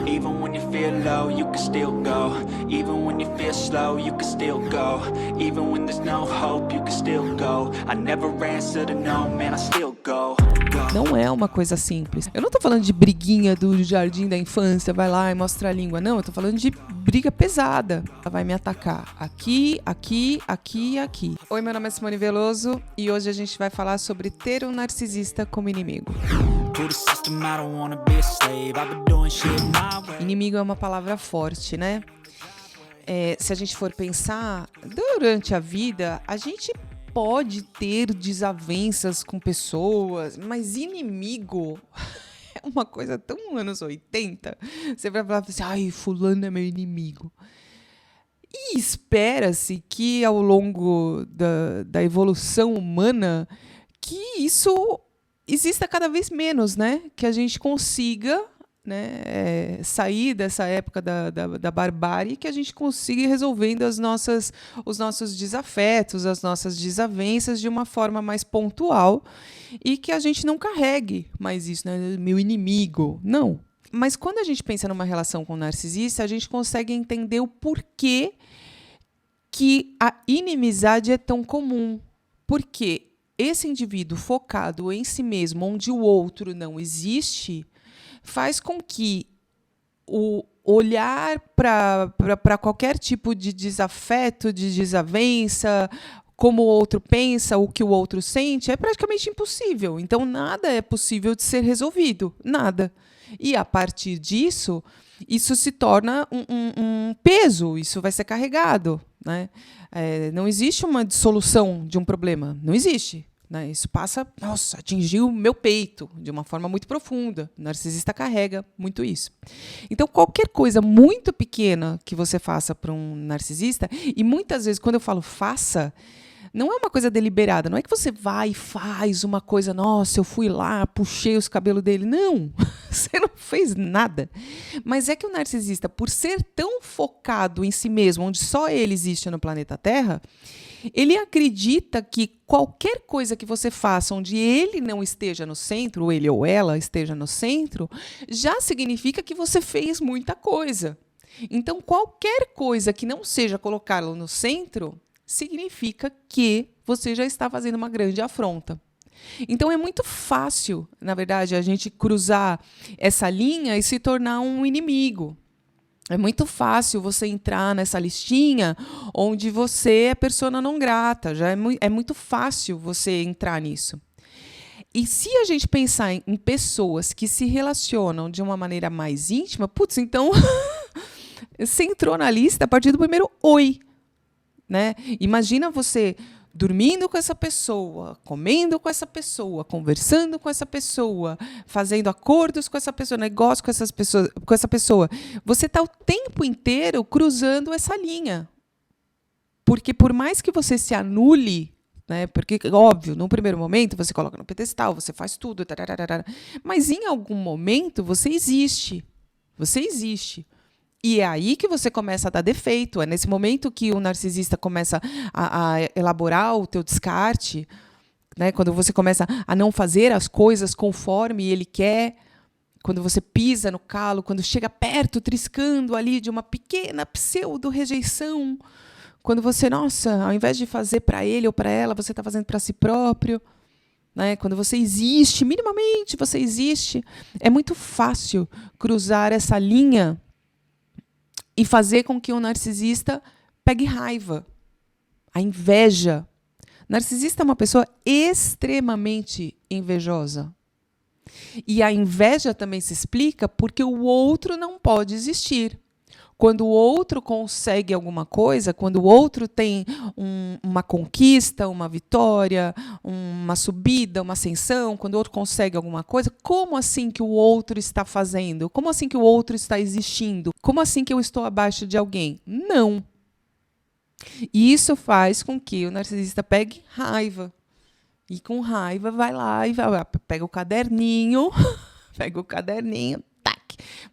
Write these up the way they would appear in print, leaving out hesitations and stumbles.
Even when you feel low, you can still go. Even when you feel slow, you can still go. Even when there's no hope, you can still go. I never answer to no, man, I still go. Não é uma coisa simples. Eu não tô falando de briguinha do jardim da infância, vai lá e mostra a língua. Não, eu tô falando de briga pesada. Ela vai me atacar aqui, aqui, aqui e aqui. Oi, meu nome é Simone Veloso e hoje a gente vai falar sobre ter um narcisista como inimigo. Inimigo é uma palavra forte, né? Se a gente for pensar, durante a vida, a gente pode ter desavenças com pessoas, mas inimigo é uma coisa tão anos 80. Você vai falar assim, ai, fulano é meu inimigo. E espera-se que ao longo da evolução humana, que isso exista cada vez menos, né? Que a gente consiga, né, sair dessa época da barbárie, que a gente consiga ir resolvendo os nossos desafetos, as nossas desavenças de uma forma mais pontual e que a gente não carregue mais isso, né, meu inimigo. Não. Mas quando a gente pensa numa relação com um narcisista, a gente consegue entender o porquê que a inimizade é tão comum. Porque esse indivíduo focado em si mesmo, onde o outro não existe, faz com que o olhar para qualquer tipo de desafeto, de desavença, como o outro pensa, o que o outro sente, é praticamente impossível. Então, nada é possível de ser resolvido. Nada. E, a partir disso, isso se torna um peso, isso vai ser carregado, né? Não existe uma dissolução de um problema. Não existe. Né? Isso passa, atingiu o meu peito de uma forma muito profunda. O narcisista carrega muito isso. Então, qualquer coisa muito pequena que você faça para um narcisista, e muitas vezes, quando eu falo faça, não é uma coisa deliberada, não é que você vai e faz uma coisa, nossa, eu fui lá, puxei os cabelos dele. Não, você não fez nada. Mas é que o narcisista, por ser tão focado em si mesmo, onde só ele existe no planeta Terra, ele acredita que qualquer coisa que você faça onde ele não esteja no centro, ou ele ou ela esteja no centro, já significa que você fez muita coisa. Então, qualquer coisa que não seja colocá-lo no centro, significa que você já está fazendo uma grande afronta. Então, é muito fácil, na verdade, a gente cruzar essa linha e se tornar um inimigo. É muito fácil você entrar nessa listinha onde você é persona não grata. Já é muito fácil você entrar nisso. E se a gente pensar em pessoas que se relacionam de uma maneira mais íntima, então você entrou na lista a partir do primeiro oi. Né? Imagina você dormindo com essa pessoa, comendo com essa pessoa, conversando com essa pessoa, fazendo acordos com essa pessoa, negócio com essa pessoa. Você está o tempo inteiro cruzando essa linha. Porque por mais que você se anule, né, porque, óbvio, num primeiro momento você coloca no pedestal, você faz tudo, mas em algum momento você existe. Você existe. E é aí que você começa a dar defeito. É nesse momento que o narcisista começa a elaborar o teu descarte, né? Quando você começa a não fazer as coisas conforme ele quer, quando você pisa no calo, quando chega perto, triscando ali de uma pequena pseudo-rejeição, quando você, ao invés de fazer para ele ou para ela, você está fazendo para si próprio. Né? Quando você existe, minimamente você existe, é muito fácil cruzar essa linha e fazer com que o narcisista pegue raiva, a inveja. Narcisista é uma pessoa extremamente invejosa. E a inveja também se explica porque o outro não pode existir. Quando o outro consegue alguma coisa, quando o outro tem uma conquista, uma vitória, uma subida, uma ascensão, quando o outro consegue alguma coisa, como assim que o outro está fazendo? Como assim que o outro está existindo? Como assim que eu estou abaixo de alguém? Não. E isso faz com que o narcisista pegue raiva. E com raiva vai lá e pega o caderninho,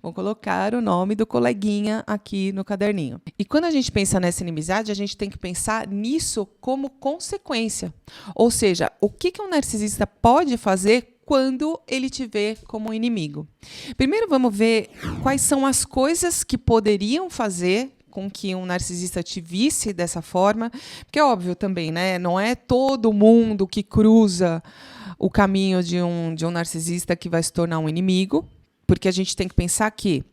vou colocar o nome do coleguinha aqui no caderninho. E quando a gente pensa nessa inimizade, a gente tem que pensar nisso como consequência. Ou seja, o que um narcisista pode fazer quando ele te vê como inimigo. Primeiro vamos ver quais são as coisas que poderiam fazer com que um narcisista te visse dessa forma, porque é óbvio também, né? Não é todo mundo que cruza o caminho de um narcisista que vai se tornar um inimigo, porque a gente tem que pensar que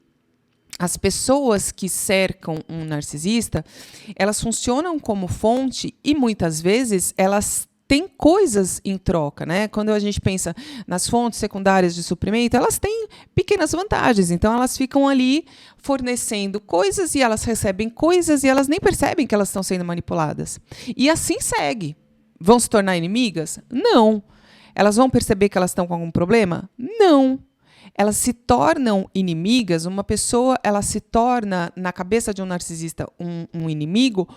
as pessoas que cercam um narcisista, elas funcionam como fonte e muitas vezes elas têm coisas em troca, né? Quando a gente pensa nas fontes secundárias de suprimento, elas têm pequenas vantagens. Então, elas ficam ali fornecendo coisas e elas recebem coisas e elas nem percebem que elas estão sendo manipuladas. E assim segue. Vão se tornar inimigas? Não. Elas vão perceber que elas estão com algum problema? Não. Elas se tornam inimigas. Uma pessoa, ela se torna, na cabeça de um narcisista, um inimigo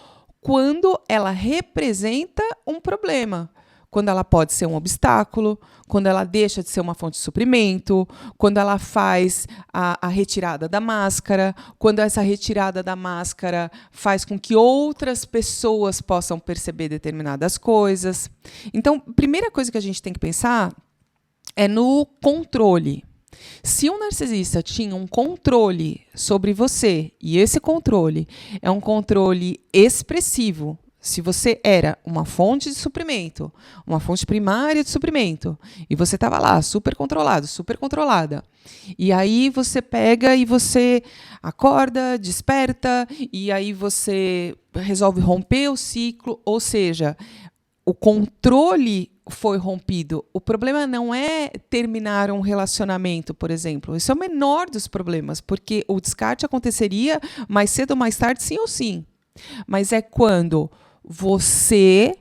quando ela representa um problema, quando ela pode ser um obstáculo, quando ela deixa de ser uma fonte de suprimento, quando ela faz a retirada da máscara, quando essa retirada da máscara faz com que outras pessoas possam perceber determinadas coisas. Então, a primeira coisa que a gente tem que pensar é no controle. Se um narcisista tinha um controle sobre você, e esse controle é um controle expressivo, se você era uma fonte de suprimento, uma fonte primária de suprimento, e você estava lá, super controlado, super controlada, e aí você pega e você acorda, desperta, e aí você resolve romper o ciclo, ou seja, o controle foi rompido. O problema não é terminar um relacionamento, por exemplo. Isso é o menor dos problemas, porque o descarte aconteceria mais cedo ou mais tarde, sim ou sim. Mas é quando você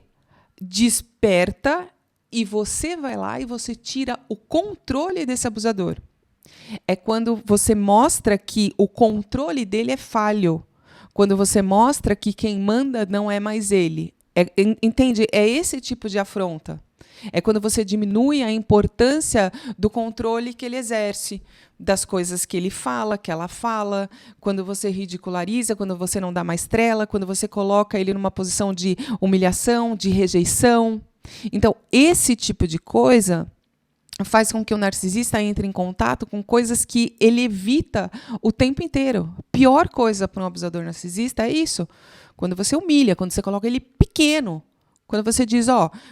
desperta e você vai lá e você tira o controle desse abusador. É quando você mostra que o controle dele é falho. Quando você mostra que quem manda não é mais ele. Entende? É esse tipo de afronta. É quando você diminui a importância do controle que ele exerce, das coisas que ele fala, que ela fala, quando você ridiculariza, quando você não dá mais trela, quando você coloca ele numa posição de humilhação, de rejeição. Então, esse tipo de coisa faz com que o narcisista entre em contato com coisas que ele evita o tempo inteiro. A pior coisa para um abusador narcisista é isso. Quando você humilha, quando você coloca ele pequeno. Quando você diz,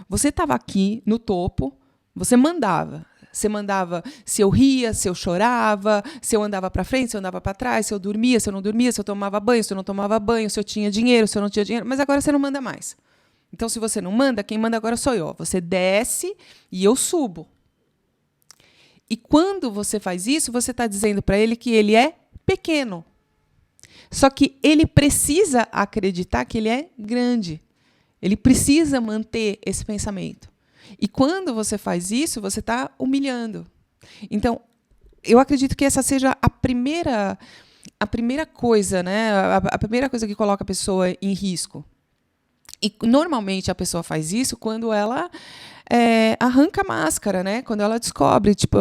você estava aqui no topo, você mandava. Você mandava se eu ria, se eu chorava, se eu andava para frente, se eu andava para trás, se eu dormia, se eu não dormia, se eu tomava banho, se eu não tomava banho, se eu tinha dinheiro, se eu não tinha dinheiro. Mas agora você não manda mais. Então, se você não manda, quem manda agora sou eu. Você desce e eu subo. E quando você faz isso, você está dizendo para ele que ele é pequeno. Só que ele precisa acreditar que ele é grande. Ele precisa manter esse pensamento. E quando você faz isso, você está humilhando. Então, eu acredito que essa seja a primeira coisa, né? A primeira coisa que coloca a pessoa em risco. E normalmente a pessoa faz isso quando ela arranca a máscara, né? Quando ela descobre, tipo,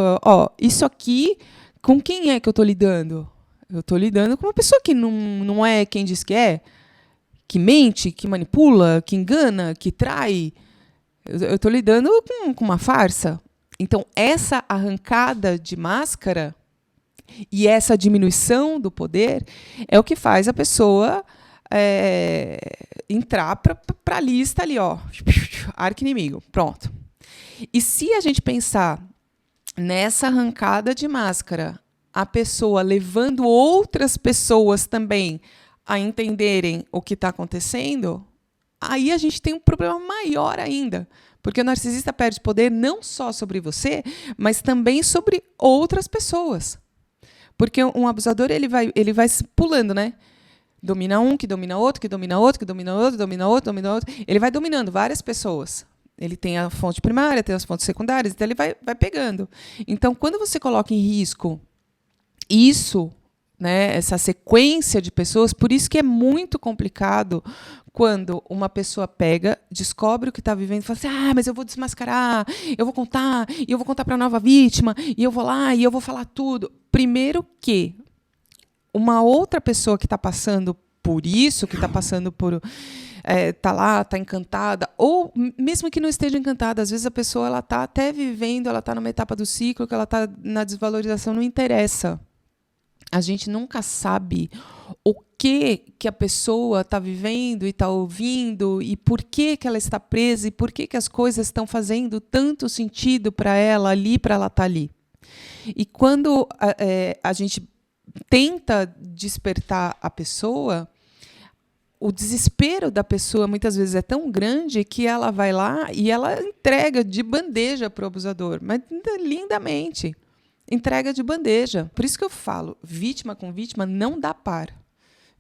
isso aqui, com quem é que eu estou lidando? Eu estou lidando com uma pessoa que não é quem diz que é, que mente, que manipula, que engana, que trai. Eu estou lidando com uma farsa. Então, essa arrancada de máscara e essa diminuição do poder é o que faz a pessoa entrar para a lista ali, arqui-inimigo. Pronto. E se a gente pensar nessa arrancada de máscara, a pessoa levando outras pessoas também a entenderem o que está acontecendo, aí a gente tem um problema maior ainda. Porque o narcisista perde poder não só sobre você, mas também sobre outras pessoas. Porque um abusador ele vai pulando, né? Domina um, que domina outro, que domina outro, que domina outro, domina outro, domina outro. Ele vai dominando várias pessoas. Ele tem a fonte primária, tem as fontes secundárias, então ele vai pegando. Então, quando você coloca em risco isso, né, essa sequência de pessoas, por isso que é muito complicado quando uma pessoa pega, descobre o que está vivendo e fala assim, mas eu vou desmascarar, eu vou contar para a nova vítima, e eu vou lá, e eu vou falar tudo. Primeiro que uma outra pessoa que está passando por isso, que está passando por... tá lá, tá encantada, ou mesmo que não esteja encantada, às vezes a pessoa ela tá até vivendo, ela está numa etapa do ciclo que ela está na desvalorização, não interessa. A gente nunca sabe o que a pessoa está vivendo e está ouvindo e por que ela está presa e por que as coisas estão fazendo tanto sentido para ela ali, para ela estar ali. E quando a gente tenta despertar a pessoa, o desespero da pessoa muitas vezes é tão grande que ela vai lá e ela entrega de bandeja para o abusador, mas lindamente. Entrega de bandeja. Por isso que eu falo, vítima com vítima não dá par.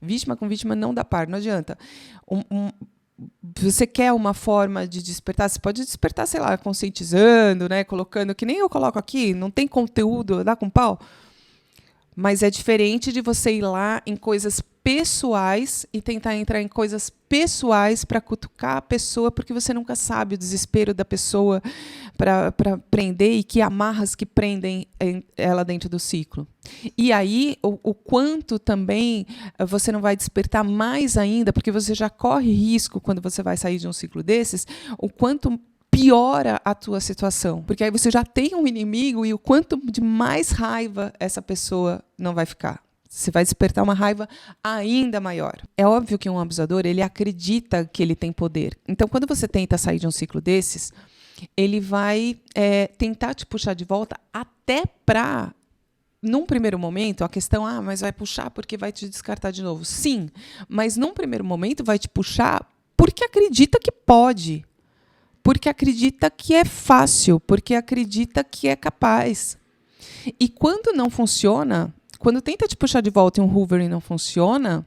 Vítima com vítima não dá par, não adianta. Você quer uma forma de despertar, você pode despertar, sei lá, conscientizando, né, colocando, que nem eu coloco aqui, não tem conteúdo, dá com pau. Mas é diferente de você ir lá em coisas pessoais e tentar entrar em coisas pessoais para cutucar a pessoa, porque você nunca sabe o desespero da pessoa para prender e que amarras que prendem ela dentro do ciclo. E aí, o quanto também você não vai despertar mais ainda, porque você já corre risco quando você vai sair de um ciclo desses, o quanto piora a tua situação, porque aí você já tem um inimigo e o quanto de mais raiva essa pessoa não vai ficar. Você vai despertar uma raiva ainda maior. É óbvio que um abusador, ele acredita que ele tem poder. Então, quando você tenta sair de um ciclo desses, ele vai tentar te puxar de volta até para, num primeiro momento, a questão, mas vai puxar porque vai te descartar de novo. Sim, mas num primeiro momento vai te puxar porque acredita que pode. Porque acredita que é fácil, porque acredita que é capaz. E quando não funciona, quando tenta te puxar de volta em um Hoover e não funciona,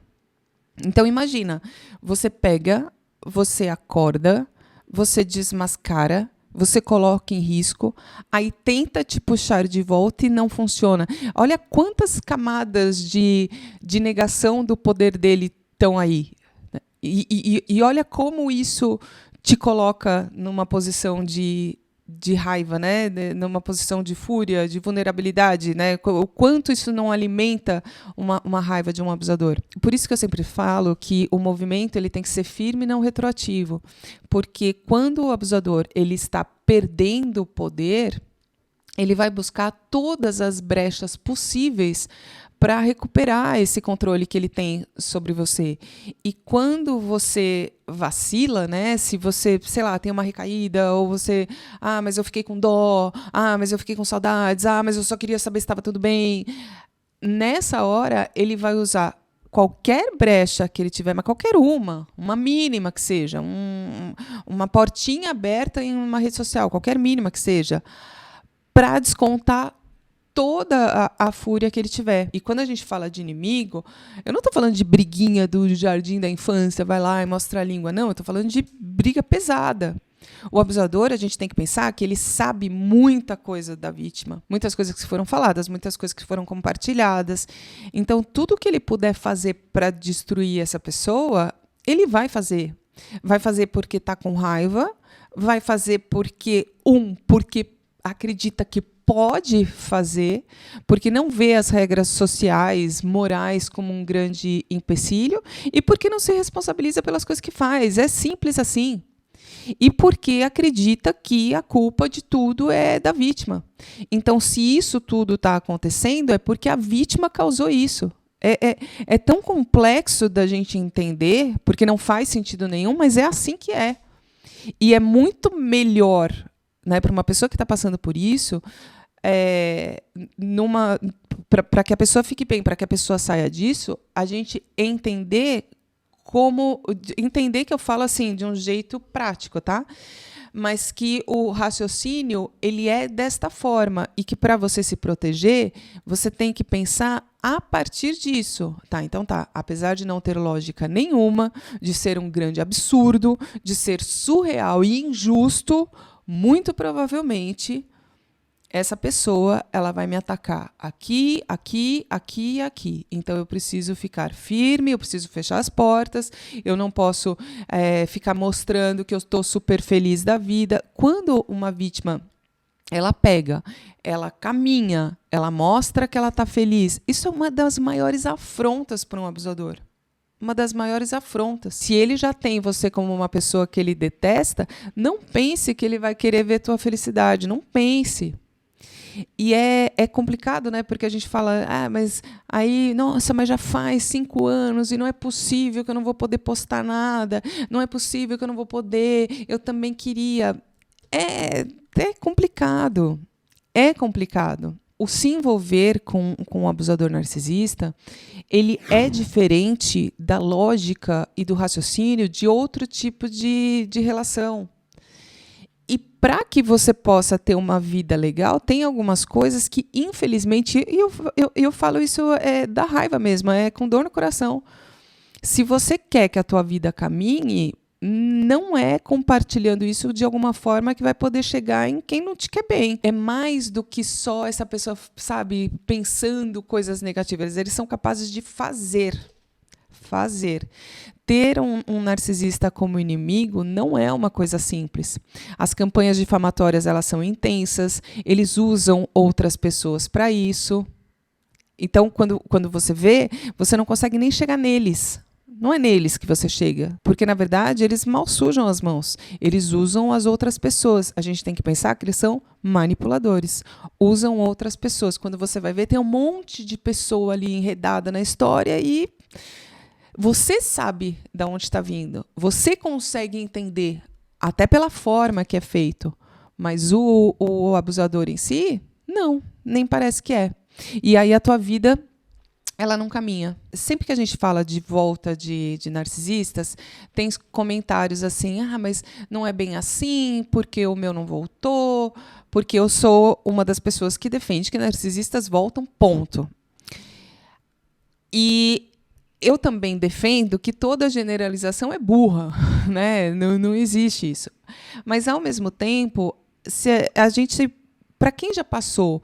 então imagina, você pega, você acorda, você desmascara, você coloca em risco, aí tenta te puxar de volta e não funciona. Olha quantas camadas de negação do poder dele estão aí. E olha como isso te coloca numa posição de raiva, né? Numa posição de fúria, de vulnerabilidade, né? O quanto isso não alimenta uma raiva de um abusador. Por isso que eu sempre falo que o movimento ele tem que ser firme e não retroativo, porque quando o abusador ele está perdendo o poder, ele vai buscar todas as brechas possíveis para recuperar esse controle que ele tem sobre você. E quando você vacila, né? Se você, sei lá, tem uma recaída, ou você, mas eu fiquei com dó, mas eu fiquei com saudades, mas eu só queria saber se estava tudo bem. Nessa hora, ele vai usar qualquer brecha que ele tiver, mas qualquer uma mínima que seja, uma portinha aberta em uma rede social, qualquer mínima que seja, para descontar toda a fúria que ele tiver. E quando a gente fala de inimigo, eu não estou falando de briguinha do jardim da infância, vai lá e mostra a língua, não, eu estou falando de briga pesada. O abusador, a gente tem que pensar que ele sabe muita coisa da vítima, muitas coisas que foram faladas, muitas coisas que foram compartilhadas. Então, tudo que ele puder fazer para destruir essa pessoa, ele vai fazer. Vai fazer porque está com raiva, vai fazer porque acredita que pode fazer, porque não vê as regras sociais, morais como um grande empecilho e porque não se responsabiliza pelas coisas que faz. É simples assim. E porque acredita que a culpa de tudo é da vítima. Então, se isso tudo está acontecendo, é porque a vítima causou isso. É tão complexo da gente entender, porque não faz sentido nenhum, mas é assim que é. E é muito melhor, né, para uma pessoa que está passando por isso, para que a pessoa fique bem, para que a pessoa saia disso, a gente entender que eu falo assim de um jeito prático, tá? Mas que o raciocínio ele é desta forma e que para você se proteger, você tem que pensar a partir disso, tá? Então tá, apesar de não ter lógica nenhuma, de ser um grande absurdo, de ser surreal e injusto, muito provavelmente essa pessoa ela vai me atacar aqui, aqui, aqui e aqui. Então, eu preciso ficar firme, eu preciso fechar as portas, eu não posso ficar mostrando que eu estou super feliz da vida. Quando uma vítima ela pega, ela caminha, ela mostra que ela está feliz, isso é uma das maiores afrontas para um abusador. uma das maiores afrontas. Se ele já tem você como uma pessoa que ele detesta, não pense que ele vai querer ver tua felicidade. Não pense. E é complicado, né? Porque a gente fala, mas aí, nossa, mas já faz 5 anos e não é possível que eu não vou poder postar nada, não é possível que eu não vou poder, eu também queria. É complicado. É complicado. O se envolver com um abusador narcisista, ele é diferente da lógica e do raciocínio de outro tipo de relação. E para que você possa ter uma vida legal, tem algumas coisas que, infelizmente, e eu falo isso da raiva mesmo, é com dor no coração. Se você quer que a tua vida caminhe, não é compartilhando isso de alguma forma que vai poder chegar em quem não te quer bem. É mais do que só essa pessoa, sabe, pensando coisas negativas. Eles são capazes de fazer. Ter um narcisista como inimigo não é uma coisa simples. As campanhas difamatórias, elas são intensas, eles usam outras pessoas para isso. Então, quando você vê, você não consegue nem chegar neles. Não é neles que você chega, porque, na verdade, eles mal sujam as mãos. Eles usam as outras pessoas. A gente tem que pensar que eles são manipuladores. Usam outras pessoas. Quando você vai ver, tem um monte de pessoa ali enredada na história e você sabe de onde está vindo. Você consegue entender, até pela forma que é feito. Mas o abusador em si, não, nem parece que é. E aí a tua vida, ela não caminha. Sempre que a gente fala de volta de narcisistas, tem comentários assim, mas não é bem assim, porque o meu não voltou, porque eu sou uma das pessoas que defende que narcisistas voltam, ponto. E eu também defendo que toda generalização é burra, né? Não existe isso. Mas, ao mesmo tempo, para quem já passou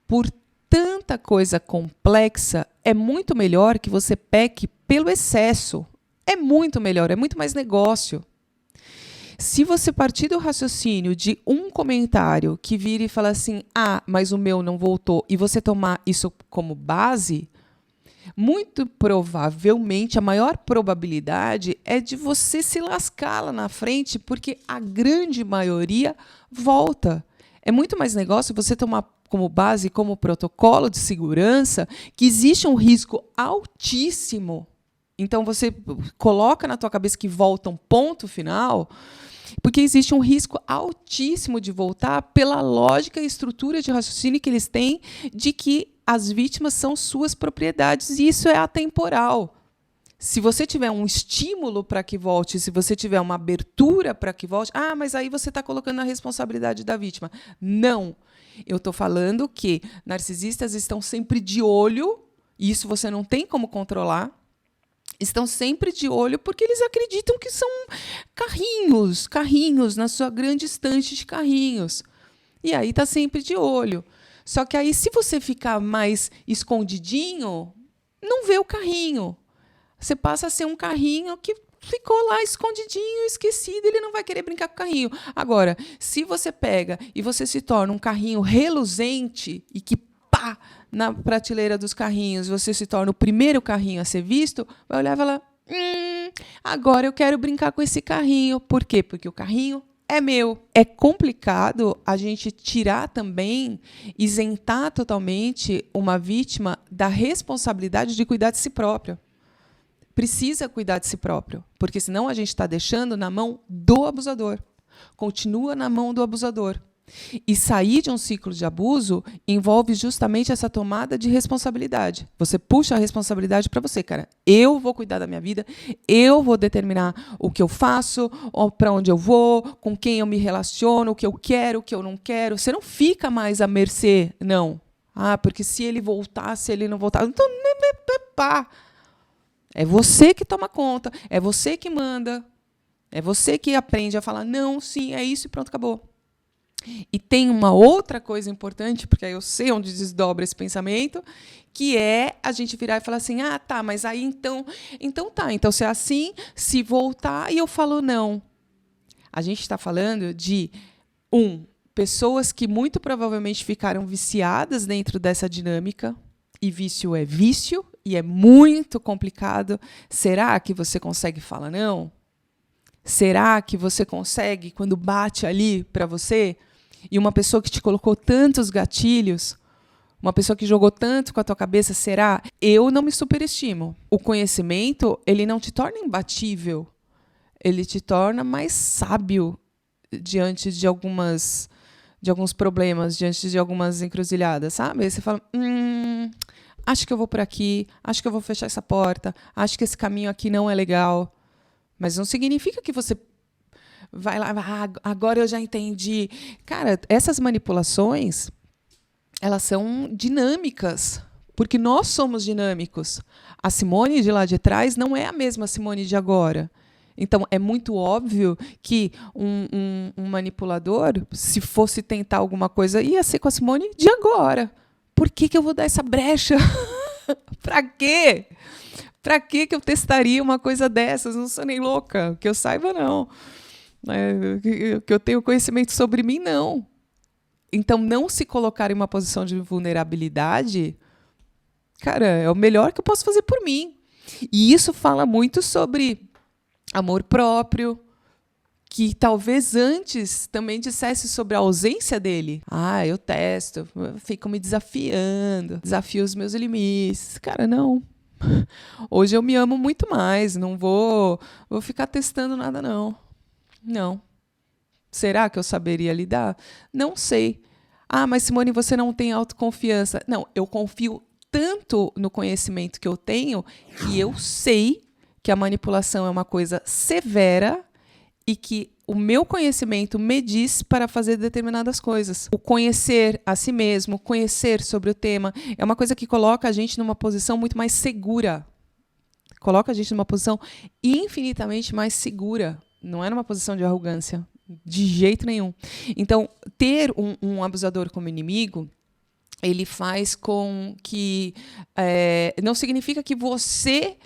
por tanta coisa complexa, é muito melhor que você peque pelo excesso. É muito melhor, é muito mais negócio. Se você partir do raciocínio de um comentário que vira e fala assim, mas o meu não voltou, e você tomar isso como base, muito provavelmente, a maior probabilidade é de você se lascar lá na frente, porque a grande maioria volta. É muito mais negócio você tomar como base, como protocolo de segurança, que existe um risco altíssimo. Então, você coloca na tua cabeça que volta um ponto final, porque existe um risco altíssimo de voltar pela lógica e estrutura de raciocínio que eles têm de que as vítimas são suas propriedades, e isso é atemporal. Se você tiver um estímulo para que volte, se você tiver uma abertura para que volte, mas aí você está colocando a responsabilidade da vítima. Não. Eu estou falando que narcisistas estão sempre de olho, e isso você não tem como controlar, estão sempre de olho porque eles acreditam que são carrinhos na sua grande estante de carrinhos. E aí está sempre de olho. Só que aí, se você ficar mais escondidinho, não vê o carrinho. Você passa a ser um carrinho que ficou lá escondidinho, esquecido, ele não vai querer brincar com o carrinho. Agora, se você pega e você se torna um carrinho reluzente e que, na prateleira dos carrinhos, você se torna o primeiro carrinho a ser visto, vai olhar e falar, agora eu quero brincar com esse carrinho. Por quê? Porque o carrinho é meu. É complicado a gente tirar também, isentar totalmente uma vítima da responsabilidade de cuidar de si próprio. Precisa cuidar de si próprio, porque senão a gente está deixando na mão do abusador. Continua na mão do abusador. E sair de um ciclo de abuso envolve justamente essa tomada de responsabilidade. Você puxa a responsabilidade para você, cara. Eu vou cuidar da minha vida, eu vou determinar o que eu faço, para onde eu vou, com quem eu me relaciono, o que eu quero, o que eu não quero. Você não fica mais à mercê, não. Porque se ele voltar, se ele não voltar... Então, é você que toma conta, é você que manda, é você que aprende a falar não, sim, é isso e pronto, acabou. E tem uma outra coisa importante, porque aí eu sei onde desdobra esse pensamento, que é a gente virar e falar assim, mas aí então se é assim, se voltar e eu falo não. A gente está falando de, pessoas que muito provavelmente ficaram viciadas dentro dessa dinâmica, e vício é vício, e é muito complicado, será que você consegue falar não? Será que você consegue, quando bate ali para você, e uma pessoa que te colocou tantos gatilhos, uma pessoa que jogou tanto com a tua cabeça, será? Eu não me superestimo. O conhecimento, ele não te torna imbatível, ele te torna mais sábio diante de alguns problemas, diante de algumas encruzilhadas, sabe? Aí você fala, acho que eu vou por aqui, acho que eu vou fechar essa porta, acho que esse caminho aqui não é legal. Mas não significa que você vai lá, agora eu já entendi. Cara, essas manipulações, elas são dinâmicas, porque nós somos dinâmicos. A Simone de lá de trás não é a mesma Simone de agora. Então, é muito óbvio que um manipulador, se fosse tentar alguma coisa, ia ser com a Simone de agora. Por que eu vou dar essa brecha? Pra quê? Pra que eu testaria uma coisa dessas? Não sou nem louca. Que eu saiba, não. Que eu tenho conhecimento sobre mim, não. Então, não se colocar em uma posição de vulnerabilidade, cara, é o melhor que eu posso fazer por mim. E isso fala muito sobre amor próprio, que talvez antes também dissesse sobre a ausência dele. Eu testo, fico me desafiando, desafio os meus limites. Cara, não. Hoje eu me amo muito mais, não vou ficar testando nada, não. Não. Será que eu saberia lidar? Não sei. Mas Simone, você não tem autoconfiança. Não, eu confio tanto no conhecimento que eu tenho que eu sei que a manipulação é uma coisa severa e que o meu conhecimento me diz para fazer determinadas coisas. O conhecer a si mesmo, conhecer sobre o tema, é uma coisa que coloca a gente numa posição muito mais segura. Coloca a gente numa posição infinitamente mais segura. Não é numa posição de arrogância, de jeito nenhum. Então, ter um abusador como inimigo, ele faz com que... não significa que você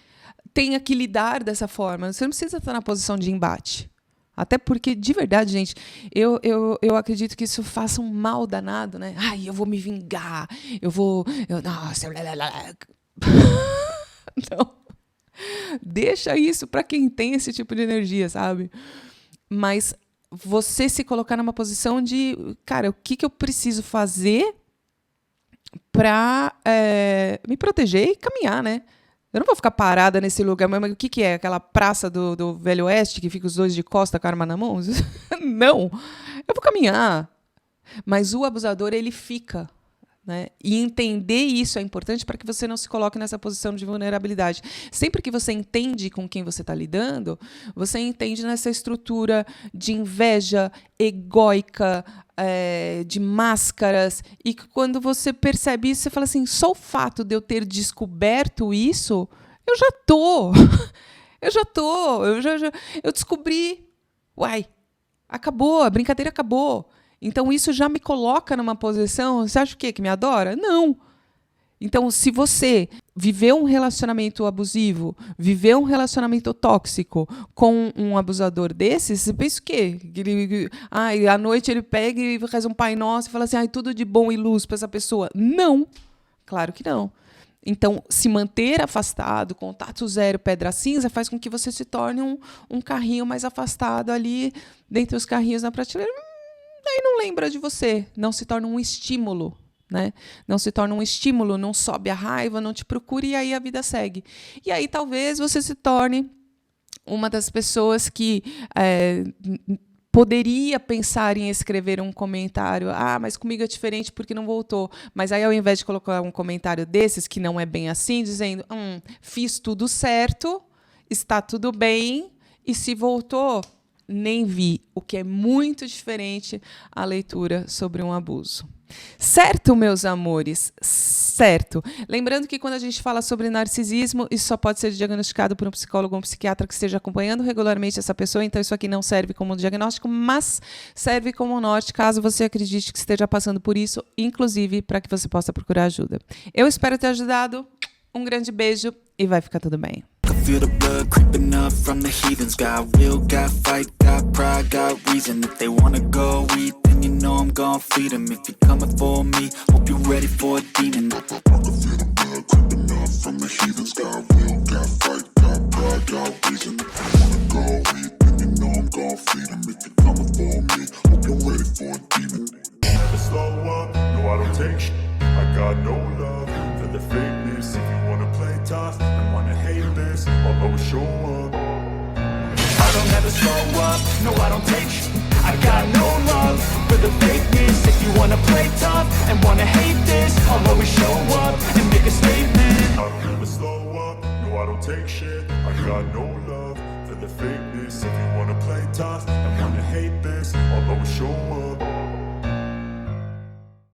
tenha que lidar dessa forma. Você não precisa estar na posição de embate. Até porque, de verdade, gente, eu acredito que isso faça um mal danado, né? Eu vou me vingar, nossa, não. Deixa isso para quem tem esse tipo de energia, sabe? Mas você se colocar numa posição de, cara, o que eu preciso fazer para me proteger e caminhar, né? Eu não vou ficar parada nesse lugar, mas o que é? Aquela praça do Velho Oeste que fica os dois de costa com a arma na mão? Não, eu vou caminhar. Mas o abusador, ele fica. Né? E entender isso é importante para que você não se coloque nessa posição de vulnerabilidade. Sempre que você entende com quem você está lidando, você entende nessa estrutura de inveja egóica, de máscaras, e quando você percebe isso, você fala assim, só o fato de eu ter descoberto isso, eu descobri, acabou, a brincadeira acabou. Então, isso já me coloca numa posição... Você acha o quê? Que me adora? Não. Então, se você viveu um relacionamento abusivo, viveu um relacionamento tóxico com um abusador desses, você pensa o quê? À noite ele pega e faz um Pai Nosso e fala assim, tudo de bom e luz para essa pessoa. Não. Claro que não. Então, se manter afastado, contato zero, pedra cinza, faz com que você se torne um carrinho mais afastado ali, dentre os carrinhos na prateleira. Daí não lembra de você, não se torna um estímulo, né? Não se torna um estímulo, não sobe a raiva, não te procura e aí a vida segue. E aí talvez você se torne uma das pessoas que poderia pensar em escrever um comentário, mas comigo é diferente porque não voltou. Mas aí ao invés de colocar um comentário desses, que não é bem assim, dizendo, fiz tudo certo, está tudo bem, e se voltou... nem vi, o que é muito diferente a leitura sobre um abuso. Certo, meus amores? Certo. Lembrando que quando a gente fala sobre narcisismo, isso só pode ser diagnosticado por um psicólogo ou um psiquiatra que esteja acompanhando regularmente essa pessoa, então isso aqui não serve como diagnóstico, mas serve como norte, caso você acredite que esteja passando por isso, inclusive para que você possa procurar ajuda. Eu espero ter ajudado. Um grande beijo e vai ficar tudo bem. Feel the blood creeping up from the heathens. Got will, got fight, got pride, got reason. If they wanna go eat, then you know I'm gon' feed them. If you're coming for me, hope you're ready for a demon. I can feel the blood creeping up from the heathens. Got will, got fight, got pride, got reason. If you wanna go eat, then you know I'm gon' feed 'em. If you're coming for me, hope you're ready for a demon. Never slow up, no I don't take sh**. I got no love for the fakeness. If you wanna play tough and wanna hate this, I'll always show up. I don't ever slow up, no I don't take sh**. I got no love for the fakeness. If you wanna play tough and wanna hate this, I'll always show up and make a statement. I don't ever slow up, no I don't take shit. I got no love for the fakeness. If you wanna play tough and wanna hate this, I'll always show up.